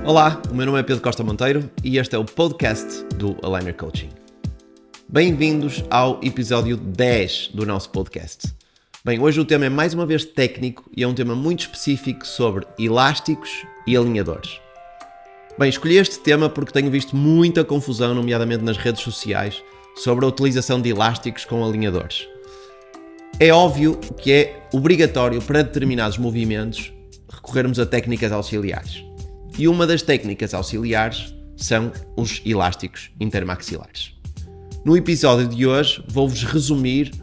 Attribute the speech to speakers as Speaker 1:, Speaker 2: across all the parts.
Speaker 1: Olá, o meu nome é Pedro Costa Monteiro e este é o podcast do Aligner Coaching. Bem-vindos ao episódio 10 do nosso podcast. Bem, hoje o tema é mais uma vez técnico e é um tema muito específico sobre elásticos e alinhadores. Bem, escolhi este tema porque tenho visto muita confusão, nomeadamente nas redes sociais, sobre a utilização de elásticos com alinhadores. É óbvio que é obrigatório para determinados movimentos recorrermos a técnicas auxiliares. E uma das técnicas auxiliares são os elásticos intermaxilares. No episódio de hoje vou-vos resumir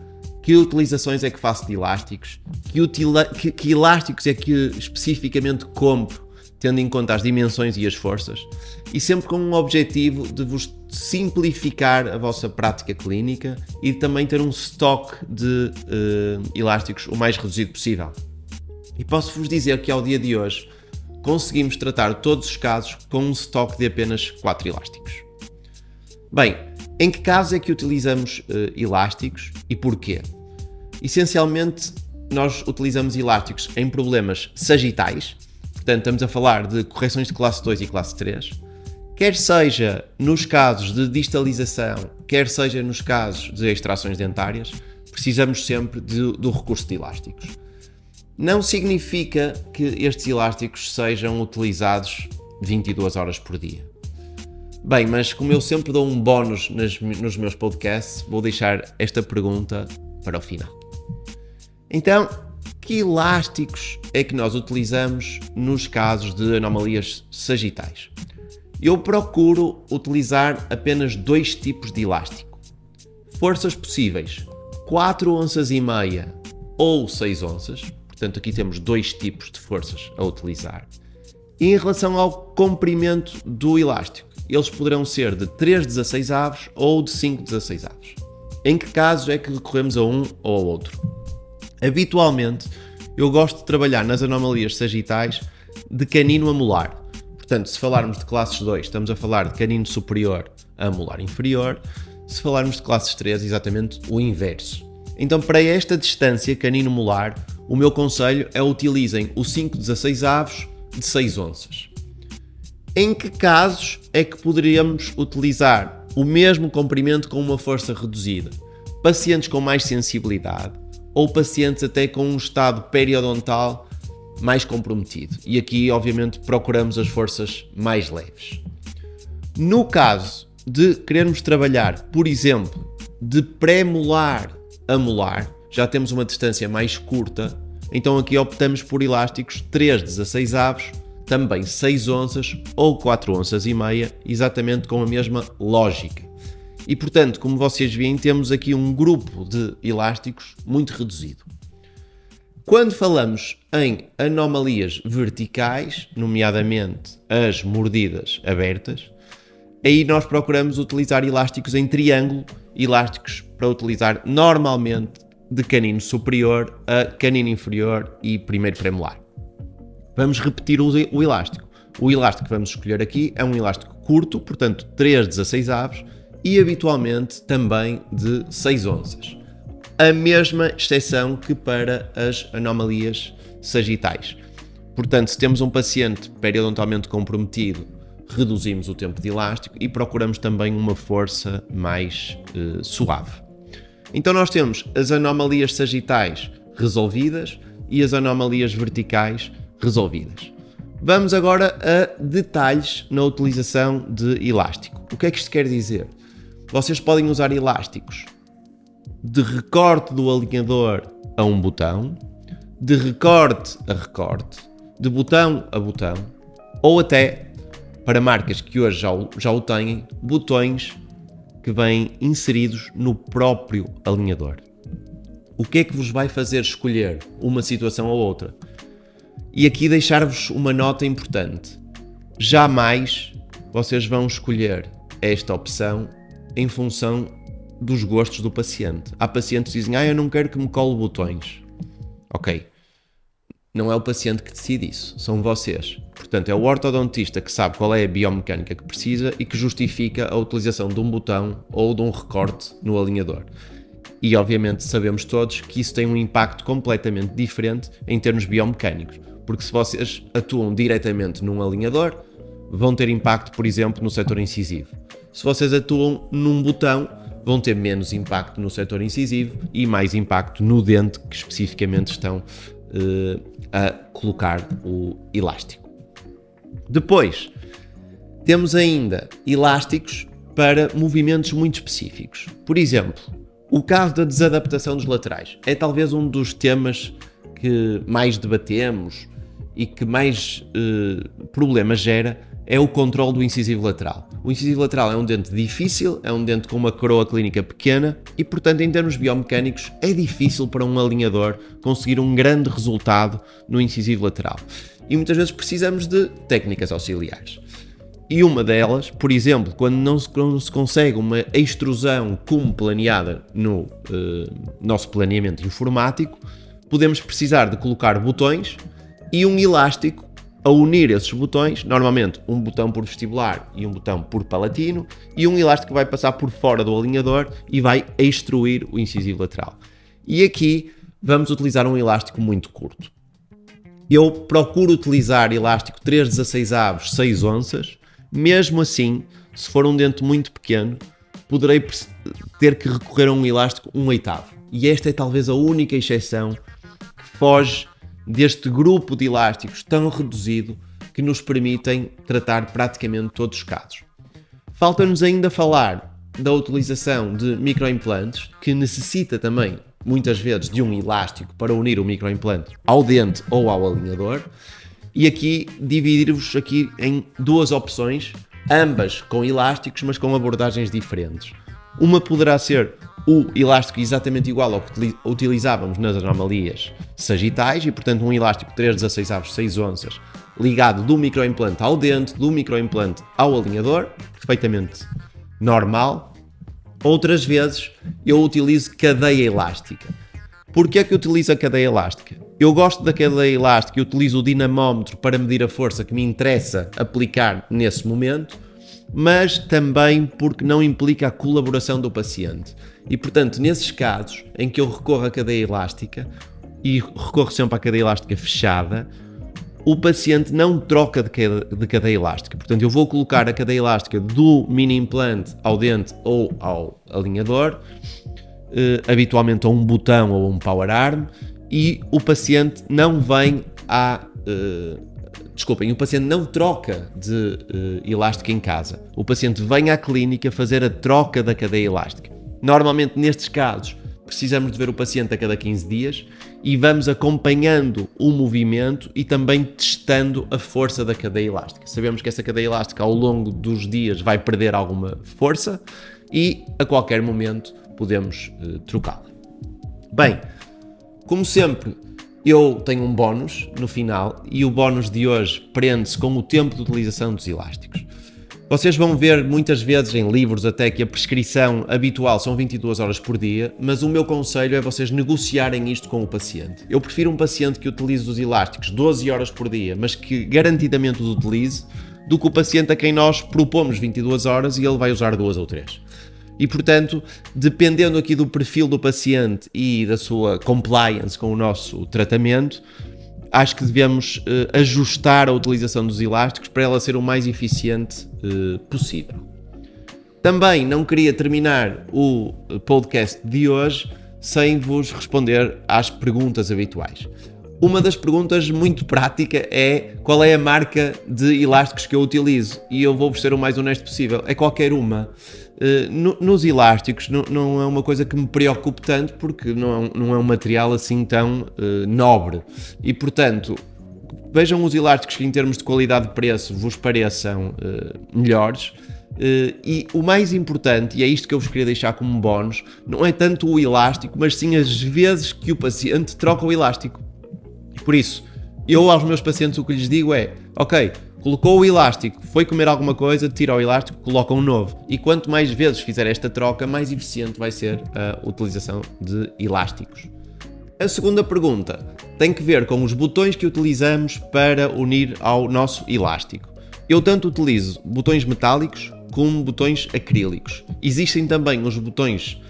Speaker 1: que utilizações é que faço de elásticos, que elásticos é que especificamente compro, tendo em conta as dimensões e as forças, e sempre com um objetivo de vos simplificar a vossa prática clínica e também ter um estoque de elásticos o mais reduzido possível. E posso-vos dizer que ao dia de hoje conseguimos tratar todos os casos com um estoque de apenas 4 elásticos. Bem, em que casos é que utilizamos elásticos e porquê? Essencialmente, nós utilizamos elásticos em problemas sagitais, portanto estamos a falar de correções de classe 2 e classe 3, quer seja nos casos de distalização, quer seja nos casos de extrações dentárias, precisamos sempre do recurso de elásticos. Não significa que estes elásticos sejam utilizados 22 horas por dia. Bem, mas como eu sempre dou um bónus nos meus podcasts, vou deixar esta pergunta para o final. Então, que elásticos é que nós utilizamos nos casos de anomalias sagitais? Eu procuro utilizar apenas 2 tipos de elástico. Forças possíveis, 4 onças e meia ou 6 onças. Portanto, aqui temos 2 tipos de forças a utilizar. E em relação ao comprimento do elástico, eles poderão ser de 3/16 ou de 5/16. Em que casos é que recorremos a um ou ao outro? Habitualmente, eu gosto de trabalhar nas anomalias sagitais de canino a molar. Portanto, se falarmos de classes 2, estamos a falar de canino superior a molar inferior. Se falarmos de classes 3, exatamente o inverso. Então, para esta distância canino-molar, o meu conselho é utilizem o 5/16 de 6 onças. Em que casos é que poderíamos utilizar o mesmo comprimento com uma força reduzida? Pacientes com mais sensibilidade ou pacientes até com um estado periodontal mais comprometido. E aqui, obviamente, procuramos as forças mais leves. No caso de querermos trabalhar, por exemplo, de pré-molar a molar, já temos uma distância mais curta, então aqui optamos por elásticos 3/16, também 6 onças ou 4 onças e meia, exatamente com a mesma lógica. E portanto, como vocês veem, temos aqui um grupo de elásticos muito reduzido. Quando falamos em anomalias verticais, nomeadamente as mordidas abertas, aí nós procuramos utilizar elásticos em triângulo, elásticos para utilizar normalmente de canino superior a canino inferior e primeiro premolar. Vamos repetir o elástico. O elástico que vamos escolher aqui é um elástico curto, portanto 3/16 e habitualmente também de 6 onças. A mesma exceção que para as anomalias sagitais. Portanto, se temos um paciente periodontalmente comprometido, reduzimos o tempo de elástico e procuramos também uma força mais suave. Então nós temos as anomalias sagitais resolvidas e as anomalias verticais resolvidas. Vamos agora a detalhes na utilização de elástico. O que é que isto quer dizer? Vocês podem usar elásticos de recorte do alinhador a um botão, de recorte a recorte, de botão a botão, ou até, para marcas que hoje já o têm, botões que vêm inseridos no próprio alinhador. O que é que vos vai fazer escolher uma situação ou outra? E aqui deixar-vos uma nota importante. Jamais vocês vão escolher esta opção em função dos gostos do paciente. Há pacientes que dizem, eu não quero que me cole botões. Ok. Não é o paciente que decide isso, são vocês. Portanto, é o ortodontista que sabe qual é a biomecânica que precisa e que justifica a utilização de um botão ou de um recorte no alinhador. E, obviamente, sabemos todos que isso tem um impacto completamente diferente em termos biomecânicos. Porque se vocês atuam diretamente num alinhador, vão ter impacto, por exemplo, no setor incisivo. Se vocês atuam num botão, vão ter menos impacto no setor incisivo e mais impacto no dente que especificamente estão a colocar o elástico. Depois, temos ainda elásticos para movimentos muito específicos. Por exemplo, o caso da desadaptação dos laterais é talvez um dos temas que mais debatemos e que mais problemas gera, é o controle do incisivo lateral. O incisivo lateral é um dente difícil, é um dente com uma coroa clínica pequena e, portanto, em termos biomecânicos, é difícil para um alinhador conseguir um grande resultado no incisivo lateral. E muitas vezes precisamos de técnicas auxiliares. E uma delas, por exemplo, quando não se consegue uma extrusão como planeada no nosso planeamento informático, podemos precisar de colocar botões e um elástico a unir esses botões, normalmente um botão por vestibular e um botão por palatino, e um elástico que vai passar por fora do alinhador e vai extruir o incisivo lateral. E aqui vamos utilizar um elástico muito curto. Eu procuro utilizar elástico 3/16 6 onças, mesmo assim, se for um dente muito pequeno, poderei ter que recorrer a um elástico 1/8. E esta é talvez a única exceção que foge deste grupo de elásticos tão reduzido que nos permitem tratar praticamente todos os casos. Falta-nos ainda falar da utilização de microimplantes, que necessita também, muitas vezes, de um elástico para unir o microimplante ao dente ou ao alinhador. E aqui, dividir-vos aqui em duas opções, ambas com elásticos, mas com abordagens diferentes. Uma poderá ser o elástico exatamente igual ao que utilizávamos nas anomalias sagitais e, portanto, um elástico 3/16 6 onças ligado do microimplante ao dente, do microimplante ao alinhador, perfeitamente normal. Outras vezes eu utilizo cadeia elástica. Porquê é que eu utilizo a cadeia elástica? Eu gosto da cadeia elástica e utilizo o dinamómetro para medir a força que me interessa aplicar nesse momento, mas também porque não implica a colaboração do paciente. E, portanto, nesses casos em que eu recorro à cadeia elástica, e recorro sempre à cadeia elástica fechada, o paciente não troca de cadeia elástica. Portanto, eu vou colocar a cadeia elástica do mini implante ao dente ou ao alinhador, habitualmente a um botão ou a um power arm, e o paciente não vem o paciente não troca de elástico em casa. O paciente vem à clínica fazer a troca da cadeia elástica. Normalmente, nestes casos, precisamos de ver o paciente a cada 15 dias e vamos acompanhando o movimento e também testando a força da cadeia elástica. Sabemos que essa cadeia elástica, ao longo dos dias, vai perder alguma força e, a qualquer momento, podemos trocá-la. Bem, como sempre, eu tenho um bónus no final e o bónus de hoje prende-se com o tempo de utilização dos elásticos. Vocês vão ver muitas vezes em livros até que a prescrição habitual são 22 horas por dia, mas o meu conselho é vocês negociarem isto com o paciente. Eu prefiro um paciente que utilize os elásticos 12 horas por dia, mas que garantidamente os utilize, do que o paciente a quem nós propomos 22 horas e ele vai usar 2 ou 3. E, portanto, dependendo aqui do perfil do paciente e da sua compliance com o nosso tratamento, acho que devemos ajustar a utilização dos elásticos para ela ser o mais eficiente possível. Também não queria terminar o podcast de hoje sem vos responder às perguntas habituais. Uma das perguntas muito prática é: qual é a marca de elásticos que eu utilizo? E eu vou-vos ser o mais honesto possível, é qualquer uma. Nos elásticos não é uma coisa que me preocupe tanto, porque não é um material assim tão nobre. E, portanto, vejam os elásticos que em termos de qualidade de preço vos pareçam melhores. E o mais importante, e é isto que eu vos queria deixar como bónus, não é tanto o elástico, mas sim as vezes que o paciente troca o elástico. Por isso, eu aos meus pacientes o que lhes digo é: ok, colocou o elástico, foi comer alguma coisa, tira o elástico, coloca um novo. E quanto mais vezes fizer esta troca, mais eficiente vai ser a utilização de elásticos. A segunda pergunta tem que ver com os botões que utilizamos para unir ao nosso elástico. Eu tanto utilizo botões metálicos como botões acrílicos. Existem também os botões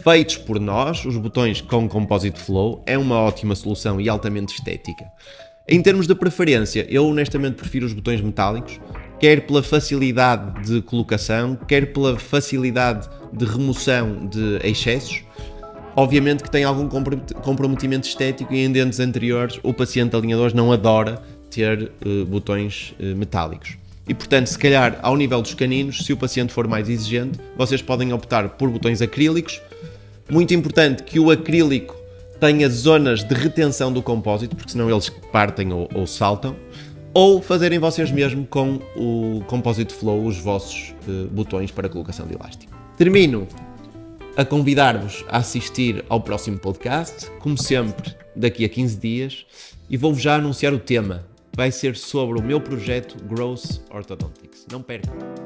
Speaker 1: feitos por nós, os botões com Composite Flow, é uma ótima solução e altamente estética. Em termos de preferência, eu honestamente prefiro os botões metálicos. quer pela facilidade de colocação, quer pela facilidade de remoção de excessos. Obviamente que tem algum comprometimento estético e em dentes anteriores o paciente alinhador não adora ter botões metálicos. E portanto, se calhar ao nível dos caninos, se o paciente for mais exigente, vocês podem optar por botões acrílicos. Muito importante que o acrílico tenha zonas de retenção do compósito, porque senão eles partem ou saltam. Ou fazerem vocês mesmo com o Composite Flow os vossos botões para colocação de elástico. Termino a convidar-vos a assistir ao próximo podcast, como sempre, daqui a 15 dias, e vou-vos já anunciar o tema. Vai ser sobre o meu projeto Growth Orthodontics. Não percam!